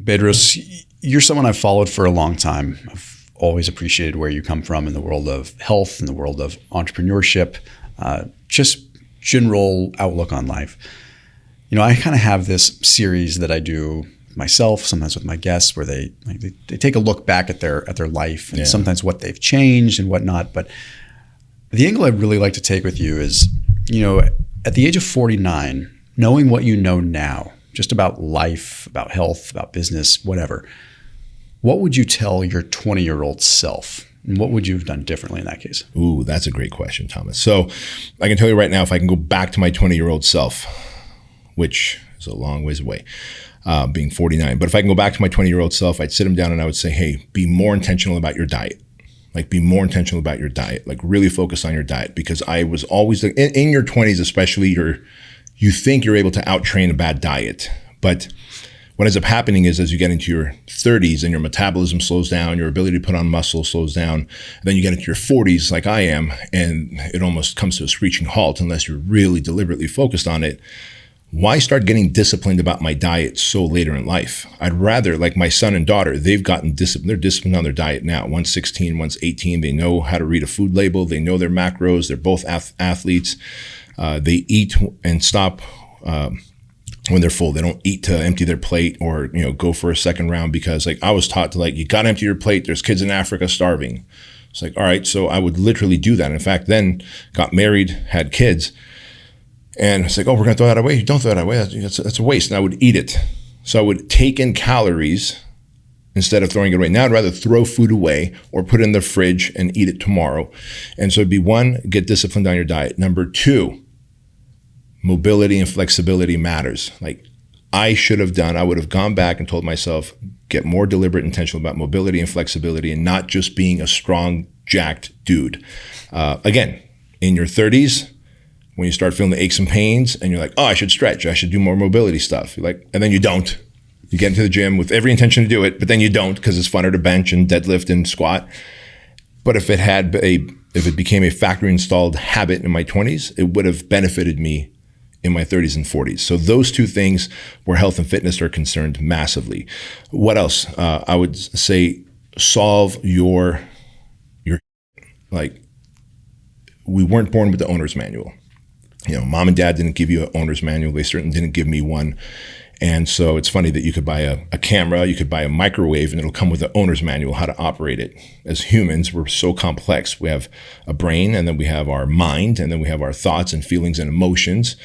Bedros, you're someone I've followed for a long time. I've always appreciated where you come from in the world of health, in the world of entrepreneurship, just general outlook on life. You know, I kind of have this series that I do myself, sometimes with my guests, where they take a look back at their life and sometimes what they've changed and whatnot. But the angle I'd really like to take with you is, you know, at the age of 49, knowing what you know now, just about life, about health, about business, whatever, what would you tell your 20-year-old self? And what would you have done differently in that case? Ooh, that's a great question, Thomas. So I can tell you right now, if I can go back to my 20-year-old self, which is a long ways away, being 49. But if I can go back to my 20-year-old self, I'd sit him down and I would say, hey, be more intentional about your diet. Like, be more intentional about your diet. Like, really focus on your diet. Because I was always, in your 20s especially, you think you're able to out-train a bad diet. But what ends up happening is, as you get into your 30s and your metabolism slows down, your ability to put on muscle slows down, and then you get into your 40s like I am, and it almost comes to a screeching halt unless you're really deliberately focused on it. Why start getting disciplined about my diet so later in life? I'd rather, like my son and daughter, they've gotten disciplined. They're disciplined on their diet now. One's 16, one's 18. They know how to read a food label. They know their macros. They're both athletes. They eat and stop when they're full. They don't eat to empty their plate or, you know, go for a second round, because like I was taught to, like, you got to empty your plate. There's kids in Africa starving. It's like, all right. So I would literally do that. In fact, then got married, had kids. And it's like, oh, we're going to throw that away. Don't throw that away. That's a waste. And I would eat it. So I would take in calories instead of throwing it away. Now I'd rather throw food away or put it in the fridge and eat it tomorrow. And so it'd be, one, get disciplined on your diet. Number two, mobility and flexibility matters. Like I would have gone back and told myself, get more deliberate, intentional about mobility and flexibility and not just being a strong, jacked dude. Again, in your 30s, when you start feeling the aches and pains and you're like, oh, I should stretch, I should do more mobility stuff. You're like, and then you don't. You get into the gym with every intention to do it, but then you don't because it's funner to bench and deadlift and squat. But if it became a factory installed habit in my 20s, it would have benefited me in my 30s and 40s. So those two things where health and fitness are concerned massively. What else? I would say solve your, like, we weren't born with the owner's manual. You know, mom and dad didn't give you an owner's manual. They certainly didn't give me one. And so it's funny that you could buy a camera, you could buy a microwave, and it'll come with the owner's manual, how to operate it. As humans, we're so complex. We have a brain, and then we have our mind, and then we have our thoughts and feelings and emotions.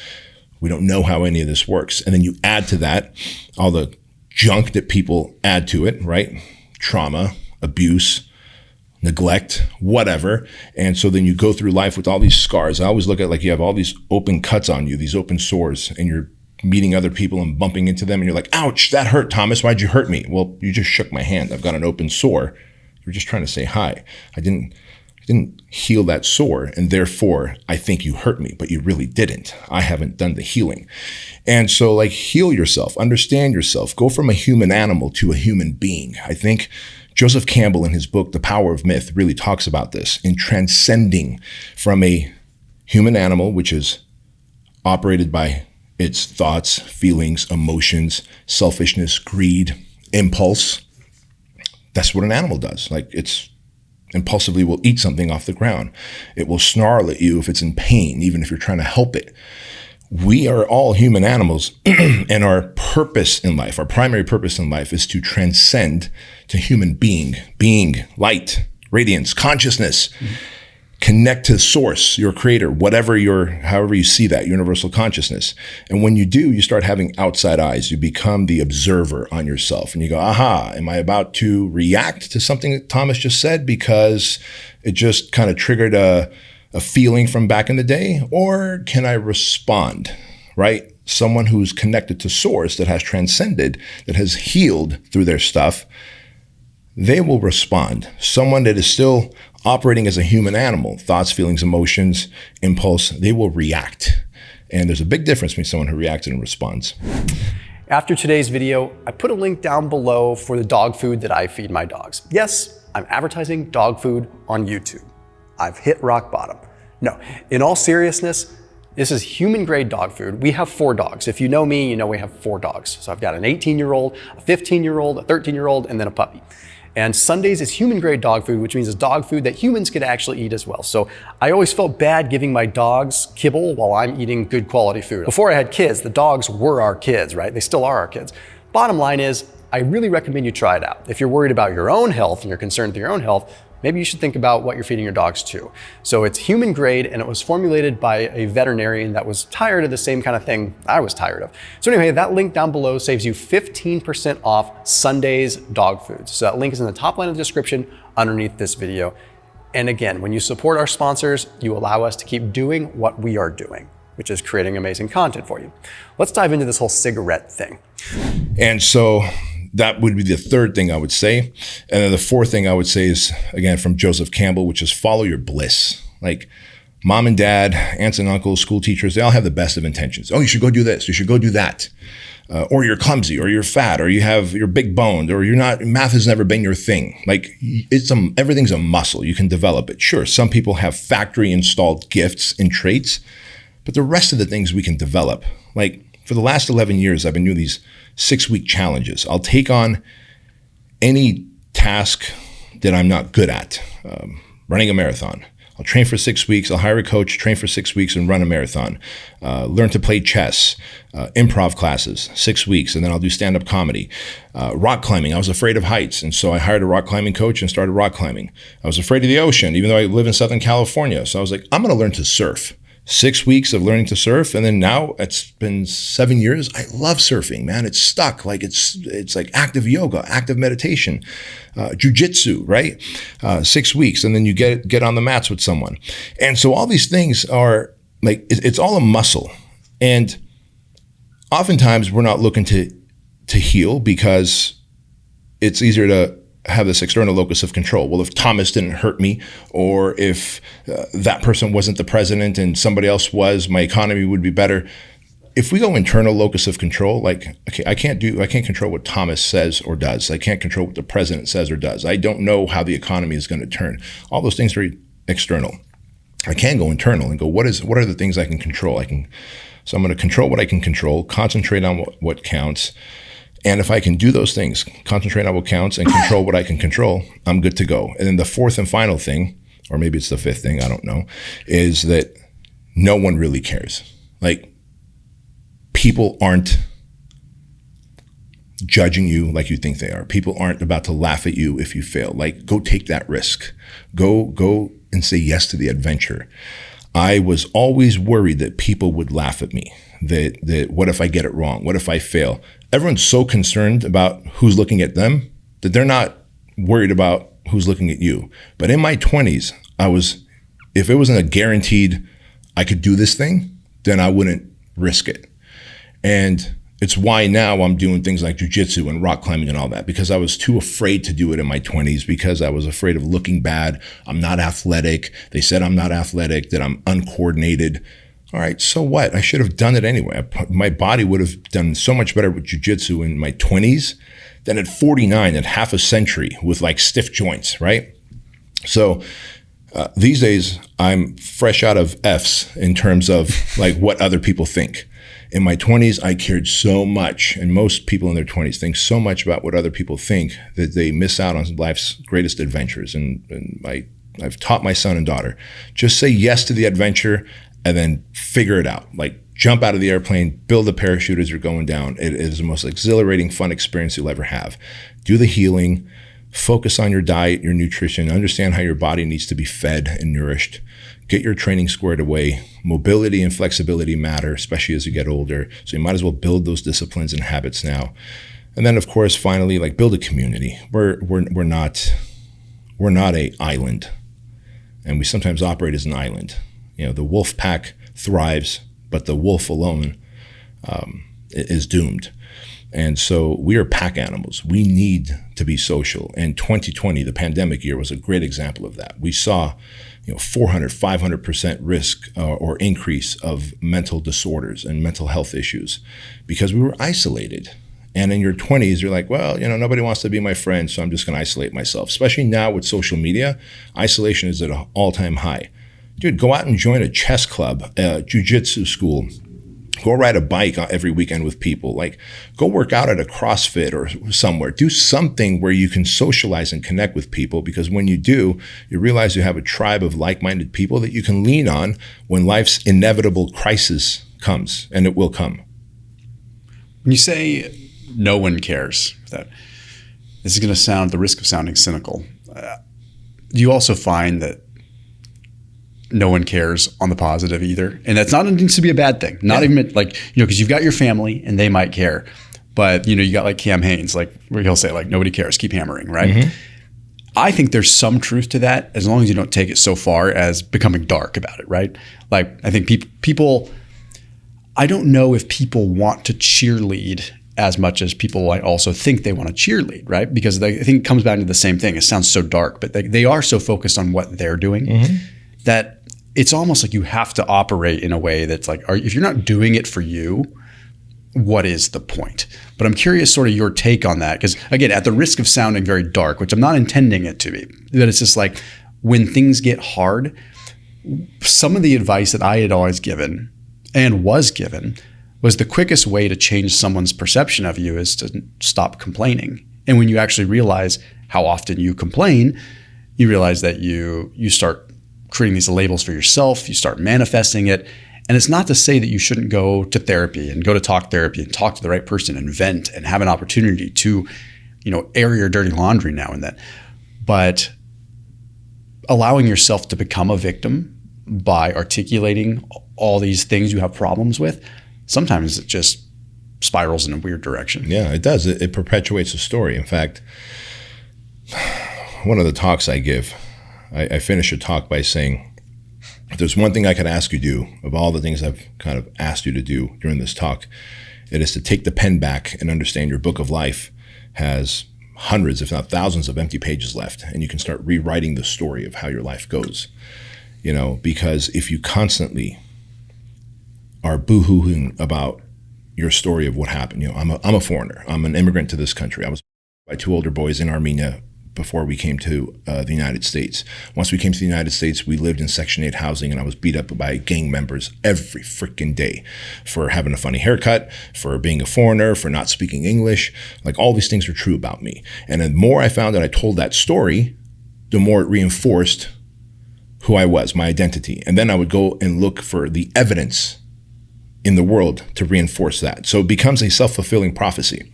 We don't know how any of this works. And then you add to that all the junk that people add to it, right? Trauma, abuse, neglect, whatever. And so then you go through life with all these scars. I always look at, like, you have all these open cuts on you, these open sores, and you're meeting other people and bumping into them. And you're like, ouch, that hurt, Thomas. Why'd you hurt me? Well, you just shook my hand. I've got an open sore. You're just trying to say hi. I didn't heal that sore. And therefore I think you hurt me, but you really didn't. I haven't done the healing. And so, like, heal yourself, understand yourself, go from a human animal to a human being. I think Joseph Campbell, in his book, The Power of Myth, really talks about this in transcending from a human animal, which is operated by its thoughts, feelings, emotions, selfishness, greed, impulse. That's what an animal does. Like, it's impulsively will eat something off the ground. It will snarl at you if it's in pain, even if you're trying to help it. We are all human animals, and our purpose in life, our primary purpose in life, is to transcend to human being, light, radiance, consciousness, connect to source, your creator, however you see that, universal consciousness. And when you do, you start having outside eyes. You become the observer on yourself, and you go, aha, am I about to react to something that Thomas just said because it just kind of triggered a feeling from back in the day? Or can I respond, right? Someone who's connected to source, that has transcended, that has healed through their stuff, they will respond. Someone that is still operating as a human animal, thoughts, feelings, emotions, impulse, they will react. And there's a big difference between someone who reacts and responds. After today's video, I put a link down below for the dog food that I feed my dogs. Yes, I'm advertising dog food on YouTube. I've hit rock bottom. No, in all seriousness, This is human grade dog food. We have 4 dogs. If you know me, you know we have 4 dogs. So I've got an 18-year-old, a 15-year-old, a 13-year-old, and then a puppy. And Sundays is human grade dog food, which means it's dog food that humans could actually eat as well. So I always felt bad giving my dogs kibble while I'm eating good quality food. Before I had kids, the dogs were our kids, right? They still are our kids. Bottom line is, I really recommend you try it out. If you're worried about your own health and you're concerned with your own health, maybe you should think about what you're feeding your dogs too. So it's human grade, and it was formulated by a veterinarian that was tired of the same kind of thing I was tired of. So anyway, that link down below saves you 15% off Sunday's dog foods. So that link is in the top line of the description underneath this video. And again, when you support our sponsors, you allow us to keep doing what we are doing, which is creating amazing content for you. Let's dive into this whole cigarette thing. And so that would be the third thing I would say. And then the fourth thing I would say is, again, from Joseph Campbell, which is follow your bliss. Like mom and dad, aunts and uncles, school teachers, they all have the best of intentions. Oh, you should go do this. You should go do that. Or you're clumsy, or you're fat, or you're big boned, or math has never been your thing. Like everything's a muscle. You can develop it. Sure, some people have factory installed gifts and traits, but the rest of the things we can develop. Like for the last 11 years, I've been doing these 6-week challenges. I'll take on any task that I'm not good at, running a marathon. I'll train for 6 weeks. I'll hire a coach, train for 6 weeks, and run a marathon. Learn to play chess, improv classes, 6 weeks, and then I'll do stand-up comedy. Rock climbing. I was afraid of heights, and so I hired a rock climbing coach and started rock climbing. I was afraid of the ocean, even though I live in Southern California. So I was like, I'm going to learn to surf. 6 weeks of learning to surf, and then now it's been 7 years. I love surfing, man. It's stuck. Like it's like active yoga, active meditation, jujitsu, right? 6 weeks, and then you get on the mats with someone. And so all these things are like it's all a muscle, and oftentimes we're not looking to heal because it's easier to have this external locus of control. Well, if Thomas didn't hurt me, or if that person wasn't the president and somebody else was, my economy would be better. If we go internal locus of control, like, okay, I can't control what Thomas says or does. I can't control what the president says or does. I don't know how the economy is going to turn. All those things are external. I can go internal and go, what are the things I can control? So I'm going to control what I can control, concentrate on what counts. And if I can do those things, concentrate on what counts and control what I can control, I'm good to go. And then the fourth and final thing, or maybe it's the fifth thing, I don't know, is that no one really cares. Like, people aren't judging you like you think they are. People aren't about to laugh at you if you fail. Like, go take that risk. Go and say yes to the adventure. I was always worried that people would laugh at me. That what if I get it wrong? What if I fail? Everyone's so concerned about who's looking at them that they're not worried about who's looking at you. But in my 20s, if it wasn't a guaranteed I could do this thing, then I wouldn't risk it. And it's why now I'm doing things like jujitsu and rock climbing and all that, because I was too afraid to do it in my 20s because I was afraid of looking bad. I'm not athletic. They said I'm not athletic, that I'm uncoordinated. All right, so what? I should have done it anyway. My body would have done so much better with jujitsu in my 20s than at 49, at half a century with like stiff joints, right? So these days I'm fresh out of F's in terms of like what other people think. In my 20s, I cared so much, and most people in their 20s think so much about what other people think that they miss out on life's greatest adventures. And I've taught my son and daughter, just say yes to the adventure and then figure it out. Like, jump out of the airplane, build a parachute as you're going down. It is the most exhilarating, fun experience you'll ever have. Do the healing, focus on your diet, your nutrition, understand how your body needs to be fed and nourished. Get your training squared away. Mobility and flexibility matter, especially as you get older. So you might as well build those disciplines and habits now. And then, of course, finally, like, build a community. We're not an island, and we sometimes operate as an island. You know, the wolf pack thrives, but the wolf alone is doomed. And so we are pack animals. We need to be social. And 2020, the pandemic year, was a great example of that. We saw 400, 500% risk or increase of mental disorders and mental health issues because we were isolated. And in your 20s, you're like, well, nobody wants to be my friend, so I'm just going to isolate myself. Especially now with social media, isolation is at an all-time high. dude, go out and join a chess club, a jiu-jitsu school. Go ride a bike every weekend with people. Like, go work out at a CrossFit or somewhere. Do something where you can socialize and connect with people, because when you do, you realize you have a tribe of like-minded people that you can lean on when life's inevitable crisis comes, and it will come. When you say no one cares, that this is going to sound, the risk of sounding cynical. Do you also find that no one cares on the positive either? And that's not needs to be a bad thing. Not even like, because you've got your family and they might care, but you got like Cam Hanes, like where he'll say like, nobody cares, keep hammering, right? Mm-hmm. I think there's some truth to that, as long as you don't take it so far as becoming dark about it, right? Like, I think people, I don't know if people want to cheerlead as much as people also think they want to cheerlead, right? Because I think it comes back to the same thing. It sounds so dark, but they are so focused on what they're doing that it's almost like you have to operate in a way that's like, if you're not doing it for you, what is the point? But I'm curious sort of your take on that, because again, at the risk of sounding very dark, which I'm not intending it to be, that it's just like when things get hard, some of the advice that I had always given and was given was the quickest way to change someone's perception of you is to stop complaining. And when you actually realize how often you complain, you realize that you start creating these labels for yourself, you start manifesting it. And it's not to say that you shouldn't go to therapy and go to talk therapy and talk to the right person and vent and have an opportunity to, air your dirty laundry now and then. But allowing yourself to become a victim by articulating all these things you have problems with, sometimes it just spirals in a weird direction. Yeah, it does. It perpetuates the story. In fact, one of the talks I give, I finish a talk by saying, if there's one thing I could ask you to do, of all the things I've kind of asked you to do during this talk, it is to take the pen back and understand your book of life has hundreds, if not thousands, of empty pages left, and you can start rewriting the story of how your life goes. Because if you constantly are boo-hooing about your story of what happened, I'm a foreigner. I'm an immigrant to this country. I was by two older boys in Armenia before we came to the United States. Once we came to the United States, we lived in Section 8 housing, and I was beat up by gang members every freaking day for having a funny haircut, for being a foreigner, for not speaking English. Like, all these things were true about me. And the more I found that I told that story, the more it reinforced who I was, my identity. And then I would go and look for the evidence in the world to reinforce that. So it becomes a self-fulfilling prophecy.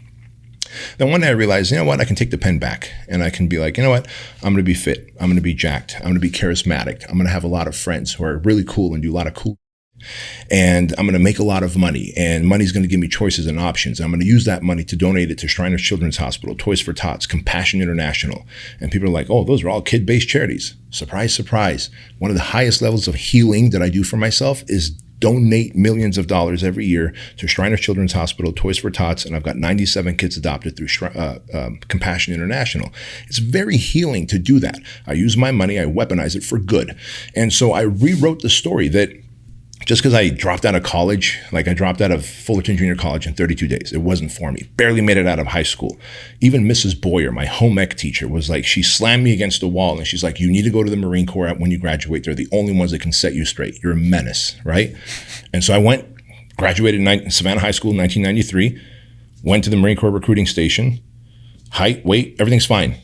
Then one day I realized, I can take the pen back and I can be like, I'm going to be fit. I'm going to be jacked. I'm going to be charismatic. I'm going to have a lot of friends who are really cool and do a lot of cool. And I'm going to make a lot of money, and money's going to give me choices and options. I'm going to use that money to donate it to Shriners Children's Hospital, Toys for Tots, Compassion International. And people are like, oh, those are all kid-based charities. Surprise, surprise. One of the highest levels of healing that I do for myself is donate millions of dollars every year to Shriners Children's Hospital, Toys for Tots, and I've got 97 kids adopted through Compassion International. It's very healing to do that. I use my money, I weaponize it for good. And so I rewrote the story that just because I dropped out of college, like I dropped out of Fullerton Junior College in 32 days, it wasn't for me. Barely made it out of high school. Even Mrs. Boyer, my home ec teacher, was like, she slammed me against the wall and she's like, you need to go to the Marine Corps when you graduate. They're the only ones that can set you straight. You're a menace, right? And so I went, graduated in Savannah High School in 1993, went to the Marine Corps recruiting station. Height, weight, everything's fine.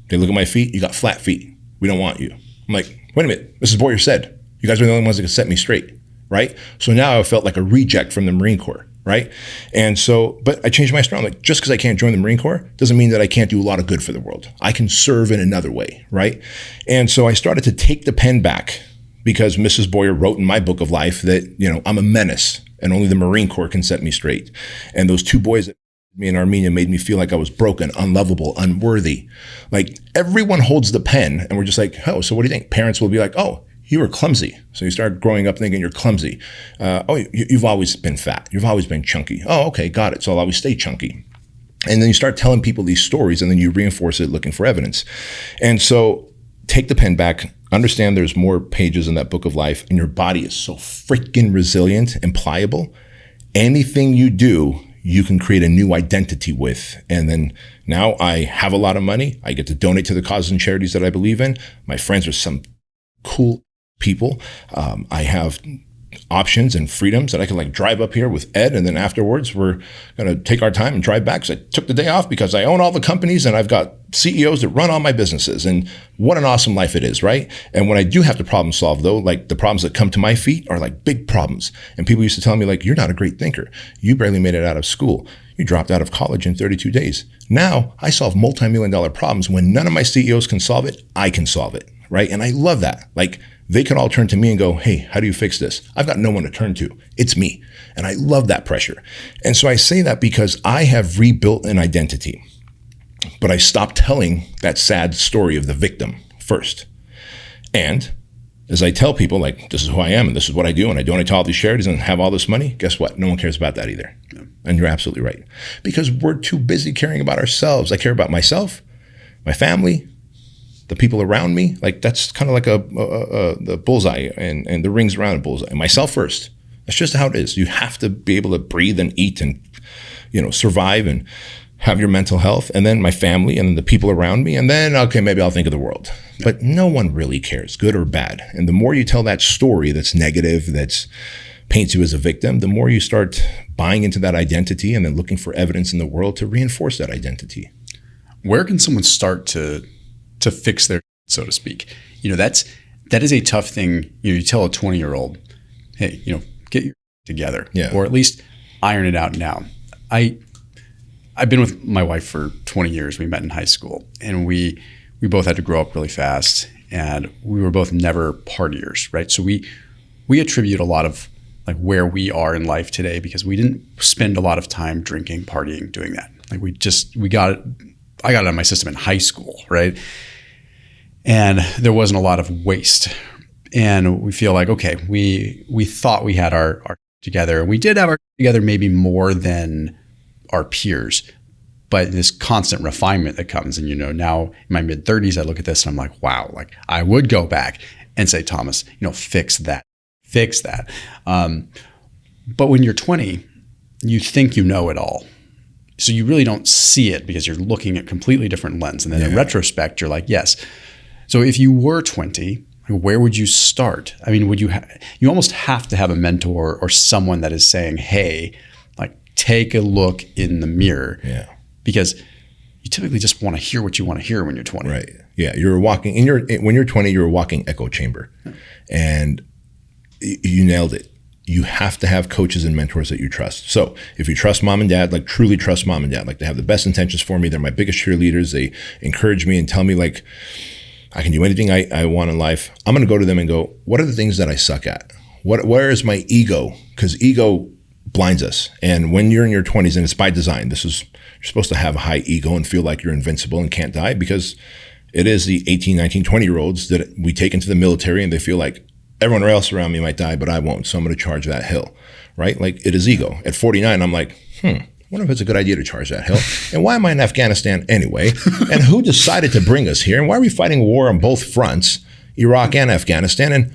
They look at my feet, you got flat feet. We don't want you. I'm like, wait a minute, Mrs. Boyer said, you guys are the only ones that can set me straight. Right? So now I felt like a reject from the Marine Corps, right? And so, but I changed my story. I'm like, just because I can't join the Marine Corps doesn't mean that I can't do a lot of good for the world. I can serve in another way, right? And so I started to take the pen back because Mrs. Boyer wrote in my book of life that, I'm a menace and only the Marine Corps can set me straight. And those two boys that me in Armenia made me feel like I was broken, unlovable, unworthy. Like, everyone holds the pen and we're just like, oh, so what do you think? Parents will be like, oh, you were clumsy. So you start growing up thinking you're clumsy. You've always been fat. You've always been chunky. Oh, okay, got it. So I'll always stay chunky. And then you start telling people these stories and then you reinforce it looking for evidence. And so take the pen back, understand there's more pages in that book of life, and your body is so freaking resilient and pliable. Anything you do, you can create a new identity with. And then now I have a lot of money. I get to donate to the causes and charities that I believe in. My friends are some cool people. I have options and freedoms that I can like drive up here with Ed, and then afterwards we're going to take our time and drive back. So I took the day off because I own all the companies and I've got CEOs that run all my businesses, and what an awesome life it is, right? And when I do have to problem solve though, like the problems that come to my feet are like big problems. And people used to tell me like, you're not a great thinker. You barely made it out of school. You dropped out of college in 32 days. Now I solve multi-million-dollar problems. When none of my CEOs can solve it, I can solve it, right? And I love that. Like, they can all turn to me and go, hey, how do you fix this? I've got no one to turn to. It's me. And I love that pressure. And so I say that because I have rebuilt an identity, but I stopped telling that sad story of the victim first. And as I tell people, like, this is who I am and this is what I do, and I donate to all these charities and have all this money, guess what? No one cares about that either. Yeah. And you're absolutely right. Because we're too busy caring about ourselves. I care about myself, my family, the people around me. Like, that's kind of like the bullseye and the rings around a bullseye. Myself first. That's just how it is. You have to be able to breathe and eat and, survive and have your mental health, and then my family and the people around me. And then, okay, maybe I'll think of the world. But no one really cares, good or bad. And the more you tell that story that's negative, that's paints you as a victim, the more you start buying into that identity and then looking for evidence in the world to reinforce that identity. Where can someone start to fix their, so to speak? That is a tough thing. You tell a 20-year-old, hey, get your together, or at least iron it out now. I've been with my wife for 20 years. We met in high school, and we both had to grow up really fast, and we were both never partiers, right? So we attribute a lot of like where we are in life today because we didn't spend a lot of time drinking, partying, doing that. Like I got it out of my system in high school, right? And there wasn't a lot of waste. And we feel like, okay, we thought we had our together, and we did have our together maybe more than our peers, but this constant refinement that comes. And, now in my mid 30s, I look at this and I'm like, wow, like I would go back and say, Thomas, fix that. But when you're 20, you think you know it all. So you really don't see it because you're looking at completely different lens. And then in retrospect, you're like, yes. So if you were 20, where would you start? I mean, you almost have to have a mentor or someone that is saying, hey, like take a look in the mirror. Yeah. Because you typically just want to hear what you want to hear when you're 20. Right. Yeah. When you're 20, you're a walking echo chamber. And you nailed it. You have to have coaches and mentors that you trust. So if you trust mom and dad, like truly trust mom and dad, like they have the best intentions for me. They're my biggest cheerleaders. They encourage me and tell me like, I can do anything I want in life. I'm going to go to them and go, what are the things that I suck at? Where is my ego? Because ego blinds us. And when you're in your 20s, and it's by design, you're supposed to have a high ego and feel like you're invincible and can't die, because it is the 18, 19, 20-year-olds that we take into the military and they feel like everyone else around me might die, but I won't. So I'm going to charge that hill, right? Like it is ego. At 49, I'm like, wonder if it's a good idea to charge that hill. And why am I in Afghanistan anyway? And who decided to bring us here? And why are we fighting war on both fronts, Iraq and Afghanistan? And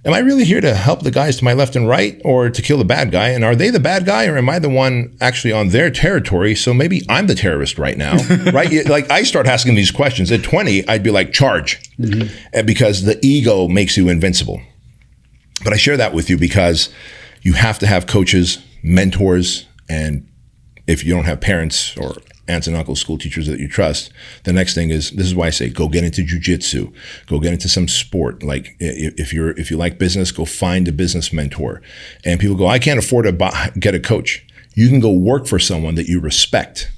am I really here to help the guys to my left and right, or to kill the bad guy? And are they the bad guy, or am I the one actually on their territory? So maybe I'm the terrorist right now, right? Like I start asking these questions. At 20, I'd be like, charge, because the ego makes you invincible. But I share that with you because you have to have coaches, mentors, and if you don't have parents or aunts and uncles, school teachers that you trust, the next thing is, this is why I say, go get into jujitsu, go get into some sport. Like if you like business, go find a business mentor. And people go, I can't afford to get a coach. You can go work for someone that you respect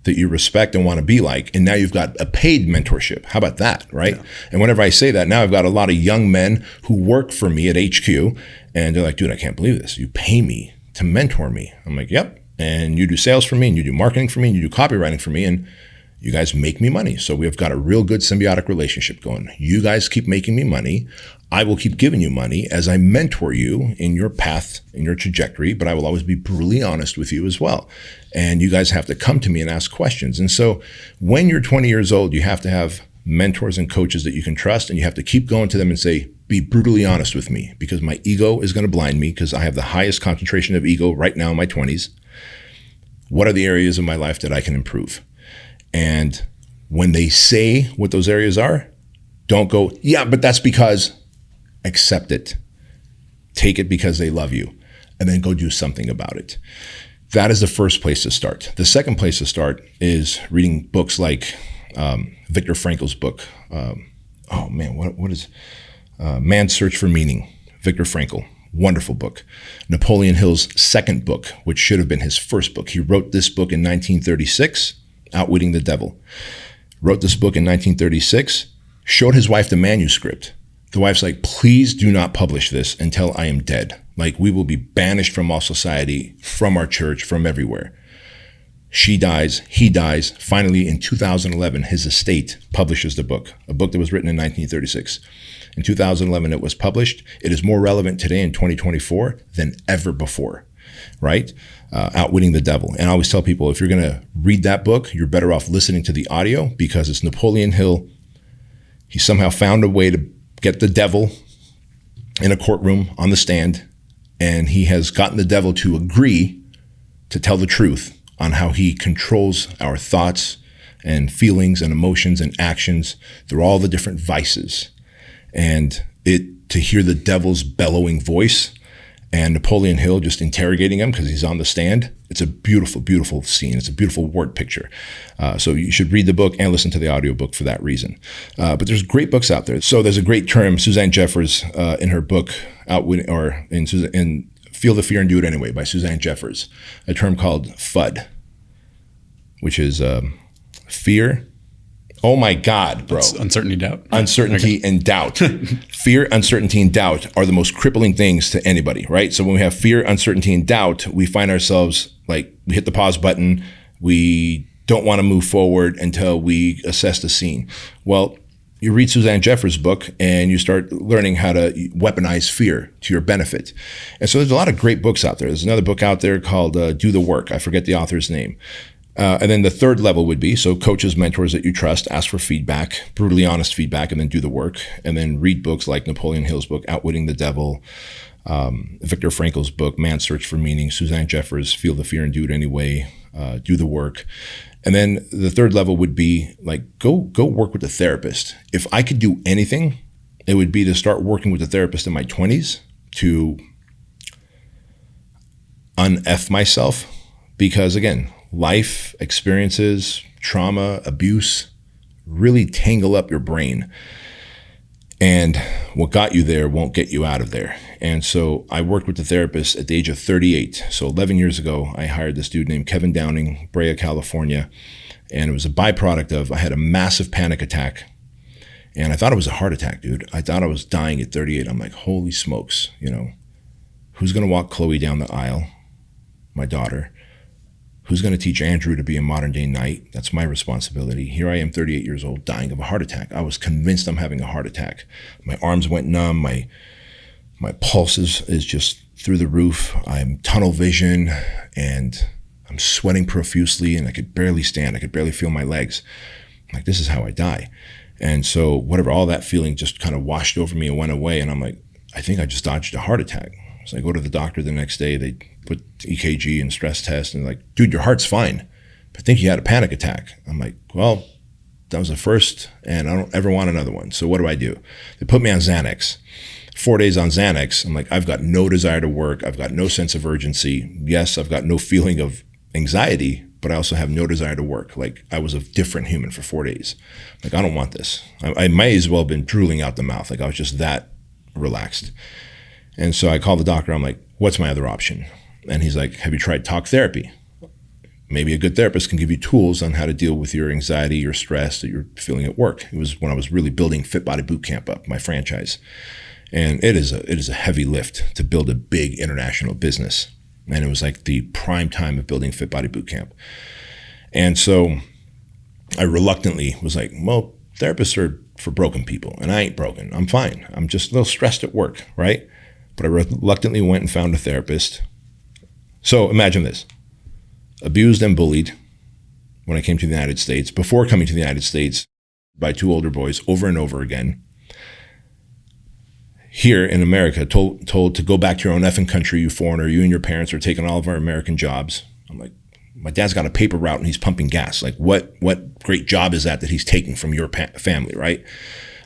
and want to be like. And now you've got a paid mentorship. How about that, right? Yeah. And whenever I say that, now I've got a lot of young men who work for me at HQ, and they're like, dude, I can't believe this. You pay me to mentor me. I'm like, yep. And you do sales for me, and you do marketing for me, and you do copywriting for me, and you guys make me money. So we've got a real good symbiotic relationship going. You guys keep making me money. I will keep giving you money as I mentor you in your path, in your trajectory, but I will always be brutally honest with you as well. And you guys have to come to me and ask questions. And so when you're 20 years old, you have to have mentors and coaches that you can trust, and you have to keep going to them and say, be brutally honest with me, because my ego is going to blind me, because I have the highest concentration of ego right now in my 20s. What are the areas of my life that I can improve? And when they say what those areas are, don't go, yeah, but that's because accept it, take it because they love you, and then go do something about it. That is the first place to start. The second place to start is reading books like Viktor Frankl's book. What is Man's Search for Meaning? Viktor Frankl, wonderful book. Napoleon Hill's second book, which should have been his first book. He wrote this book in 1936, Outwitting the Devil. Wrote this book in 1936, showed his wife the manuscript. The wife's like, please do not publish this until I am dead. Like, we will be banished from all society, from our church, from everywhere. She dies, he dies. Finally, in 2011, his estate publishes the book, a book that was written in 1936. In 2011, it was published. It is more relevant today in 2024 than ever before, right? Outwitting the Devil. And I always tell people, if you're going to read that book, you're better off listening to the audio, because it's Napoleon Hill. He somehow found a way to get the devil in a courtroom on the stand, and he has gotten the devil to agree to tell the truth on how he controls our thoughts and feelings and emotions and actions through all the different vices. And to hear the devil's bellowing voice and Napoleon Hill just interrogating him because he's on the stand, it's a beautiful, beautiful scene. It's a beautiful word picture. So you should read the book and listen to the audiobook for that reason. But there's great books out there. So there's a great term, Suzanne Jeffers, in her book, in Feel the Fear and Do It Anyway by Suzanne Jeffers, a term called FUD, which is fear. Oh my God, bro. That's uncertainty, doubt. Uncertainty and doubt. Fear, uncertainty, and doubt are the most crippling things to anybody, right? So when we have fear, uncertainty, and doubt, we find ourselves like, we hit the pause button. We don't want to move forward until we assess the scene. Well, you read Suzanne Jeffers' book and you start learning how to weaponize fear to your benefit. And so there's a lot of great books out there. There's another book out there called Do the Work. I forget the author's name. And then the third level would be, so coaches, mentors that you trust, ask for feedback, brutally honest feedback, and then do the work. And then read books like Napoleon Hill's book, Outwitting the Devil, Viktor Frankl's book, Man's Search for Meaning, Suzanne Jeffers, Feel the Fear and Do It Anyway, do the work. And then the third level would be like, go work with a therapist. If I could do anything, it would be to start working with a therapist in my 20s to un-F myself. Because again, life experiences, trauma, abuse really tangle up your brain. And what got you there won't get you out of there. And so I worked with the therapist at the age of 38. So 11 years ago, I hired this dude named Kevin Downing, Brea, California. And it was a byproduct of, I had a massive panic attack. And I thought it was a heart attack, dude. I thought I was dying at 38. I'm like, holy smokes, who's going to walk Chloe down the aisle? My daughter. Who's going to teach Andrew to be a modern day knight? That's my responsibility. Here I am, 38 years old, dying of a heart attack. I was convinced I'm having a heart attack. My arms went numb. My pulse is just through the roof. I'm tunnel vision and I'm sweating profusely and I could barely stand. I could barely feel my legs. I'm like, this is how I die. And so whatever, all that feeling just kind of washed over me and went away. And I'm like, I think I just dodged a heart attack. So I go to the doctor the next day. They put EKG and stress test and like, dude, your heart's fine. I think you had a panic attack. I'm like, well, that was the first and I don't ever want another one. So what do? They put me on Xanax. 4 days on Xanax. I'm like, I've got no desire to work. I've got no sense of urgency. Yes, I've got no feeling of anxiety, but I also have no desire to work. Like I was a different human for 4 days. Like, I don't want this. I might as well have been drooling out the mouth. Like I was just that relaxed. And so I called the doctor. I'm like, what's my other option? And he's like, have you tried talk therapy? Maybe a good therapist can give you tools on how to deal with your anxiety, your stress that you're feeling at work. It was when I was really building Fit Body Bootcamp up, my franchise. And it is a heavy lift to build a big international business. And it was like the prime time of building Fit Body Bootcamp. And so I reluctantly was like, well, therapists are for broken people. And I ain't broken. I'm fine. I'm just a little stressed at work, right? But I reluctantly went and found a therapist. So imagine this. Abused and bullied when I came to the United States, before coming to the United States by two older boys over and over again. Here in America, told to go back to your own effing country, you foreigner, you and your parents are taking all of our American jobs. I'm like, my dad's got a paper route and he's pumping gas. Like what great job is that he's taking from your family, right?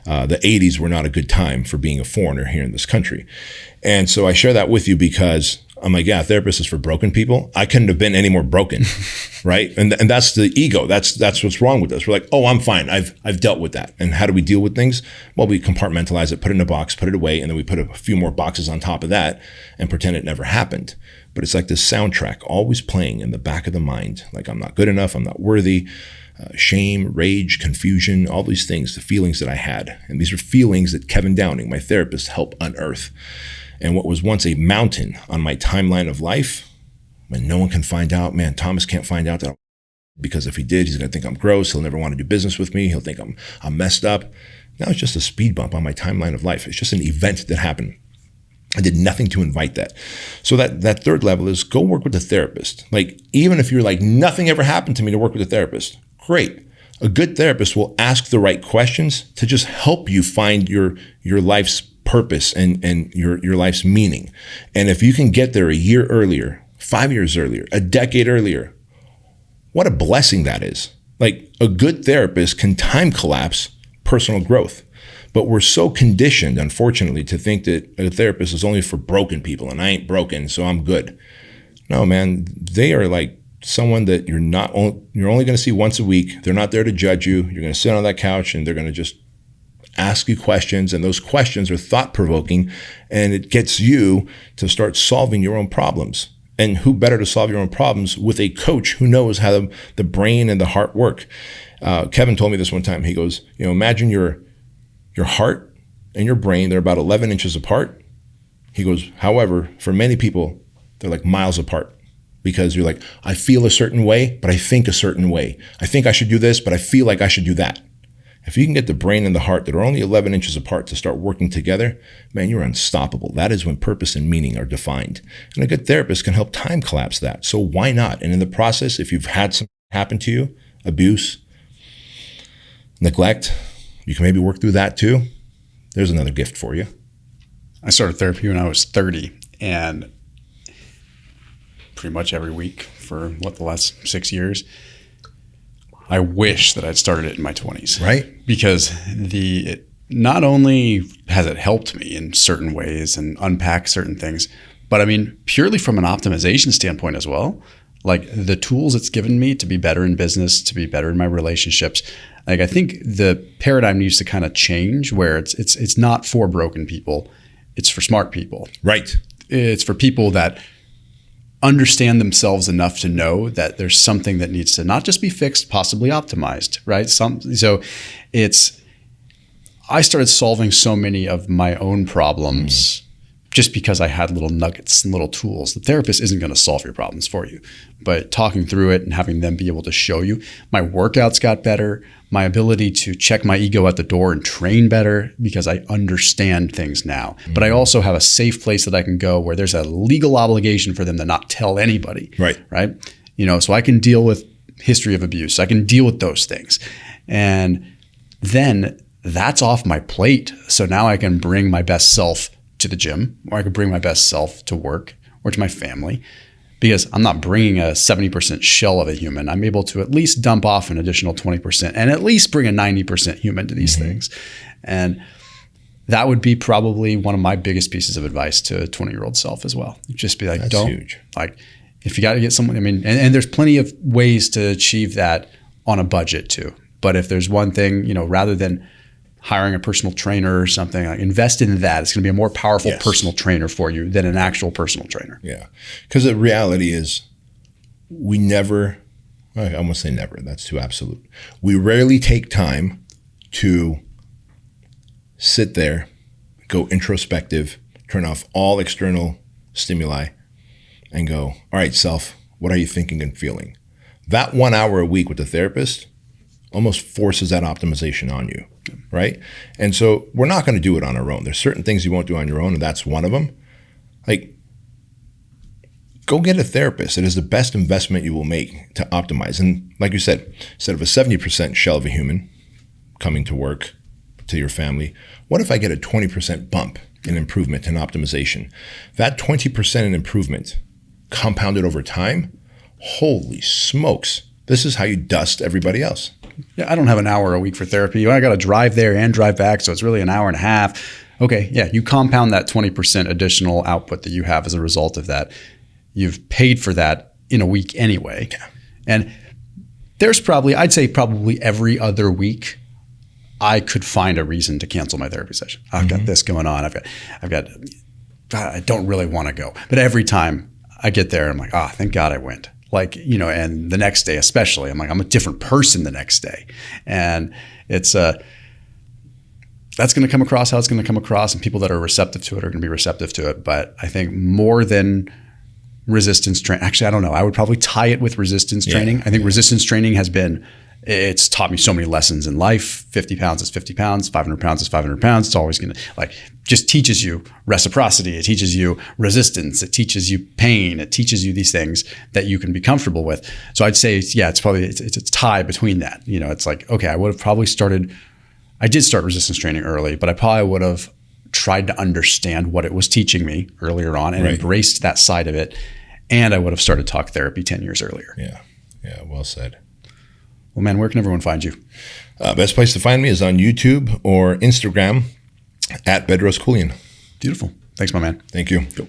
The 80s were not a good time for being a foreigner here in this country. And so I share that with you because I'm like, yeah, therapist is for broken people. I couldn't have been any more broken, right? And that's the ego. That's what's wrong with us. We're like, oh, I'm fine. I've dealt with that. And how do we deal with things? Well, we compartmentalize it, put it in a box, put it away, and then we put a few more boxes on top of that and pretend it never happened. But it's like this soundtrack always playing in the back of the mind, like I'm not good enough, I'm not worthy. Shame, rage, confusion, all these things, the feelings that I had. And these are feelings that Kevin Downing, my therapist, helped unearth. And what was once a mountain on my timeline of life, when no one can find out, man, Thomas can't find out that, because if he did, he's going to think I'm gross. He'll never want to do business with me. He'll think I'm messed up. Now it's just a speed bump on my timeline of life. It's just an event that happened. I did nothing to invite that. So that third level is go work with a therapist. Like, even if you're like, nothing ever happened to me to work with a therapist, great. A good therapist will ask the right questions to just help you find your life's purpose and your life's meaning. And if you can get there a year earlier, 5 years earlier, a decade earlier, what a blessing that is. Like, a good therapist can time collapse personal growth. But we're so conditioned, unfortunately, to think that a therapist is only for broken people and I ain't broken, so I'm good. No, man, they are like someone that you're only going to see once a week. They're not there to judge you. You're going to sit on that couch and they're going to just ask you questions, and those questions are thought-provoking, and it gets you to start solving your own problems. And who better to solve your own problems with a coach who knows how the brain and the heart work? Kevin told me this one time. He goes, imagine your heart and your brain, they're about 11 inches apart. He goes, however, for many people, they're like miles apart, because you're like, I feel a certain way, but I think a certain way. I think I should do this, but I feel like I should do that. If you can get the brain and the heart that are only 11 inches apart to start working together, man, you're unstoppable. That is when purpose and meaning are defined. And a good therapist can help time collapse that. So why not? And in the process, if you've had something happen to you, abuse, neglect, you can maybe work through that too. There's another gift for you. I started therapy when I was 30, and pretty much every week for the last 6 years. I wish that I'd started it in my 20s. Right. Because it not only has it helped me in certain ways and unpack certain things, but I mean, purely from an optimization standpoint as well, like the tools it's given me to be better in business, to be better in my relationships. Like, I think the paradigm needs to kind of change, where it's not for broken people, it's for smart people. Right. It's for people that understand themselves enough to know that there's something that needs to not just be fixed, possibly optimized, right? I started solving so many of my own problems just because I had little nuggets and little tools. The therapist isn't going to solve your problems for you, but talking through it and having them be able to show you. My workouts got better. My ability to check my ego at the door and train better because I understand things now. But I also have a safe place that I can go where there's a legal obligation for them to not tell anybody. Right. Right. So I can deal with history of abuse. I can deal with those things. And then that's off my plate. So now I can bring my best self to the gym, or I could bring my best self to work or to my family, because I'm not bringing a 70% shell of a human. I'm able to at least dump off an additional 20% and at least bring a 90% human to these things. And that would be probably one of my biggest pieces of advice to a 20-year-old self as well. Just be like, That's huge. Like, if you got to get someone, and there's plenty of ways to achieve that on a budget too. But if there's one thing, rather than hiring a personal trainer or something, like, invest in that. It's going to be a more powerful personal trainer for you than an actual personal trainer. Yeah. Because the reality is I almost say never, that's too absolute. We rarely take time to sit there, go introspective, turn off all external stimuli and go, all right, self, what are you thinking and feeling? That 1 hour a week with the therapist almost forces that optimization on you, right? And so we're not going to do it on our own. There's certain things you won't do on your own, and that's one of them. Like, go get a therapist. It is the best investment you will make to optimize. And like you said, instead of a 70% shell of a human coming to work, to your family, what if I get a 20% bump in improvement and optimization? That 20% in improvement compounded over time, holy smokes, This is how you dust everybody else. Yeah, I don't have an hour a week for therapy. I got to drive there and drive back, so it's really an hour and a half. Okay, yeah, you compound that 20% additional output that you have as a result of that. You've paid for that in a week anyway. Yeah. And there's probably, I'd say probably every other week, I could find a reason to cancel my therapy session. I've got this going on. I don't really want to go. But every time I get there, I'm like, thank God I went. Like, and the next day especially, I'm like, I'm a different person the next day. And it's, that's going to come across how it's going to come across, and people that are receptive to it are going to be receptive to it. But I think more than resistance training, actually, I don't know. I would probably tie it with resistance training. I think resistance training it's taught me so many lessons in life. 50 pounds is 50 pounds, 500 pounds is 500 pounds. It's always going to just teaches you reciprocity. It teaches you resistance. It teaches you pain. It teaches you these things that you can be comfortable with. So I'd say, it's probably, it's a tie between that. It's like, okay, I did start resistance training early, but I probably would have tried to understand what it was teaching me earlier on and embraced that side of it. And I would have started talk therapy 10 years earlier. Yeah. Yeah. Well said. Well, man, where can everyone find you? Best place to find me is on YouTube or Instagram at Bedros Keuilian. Beautiful. Thanks, my man. Thank you. Cool.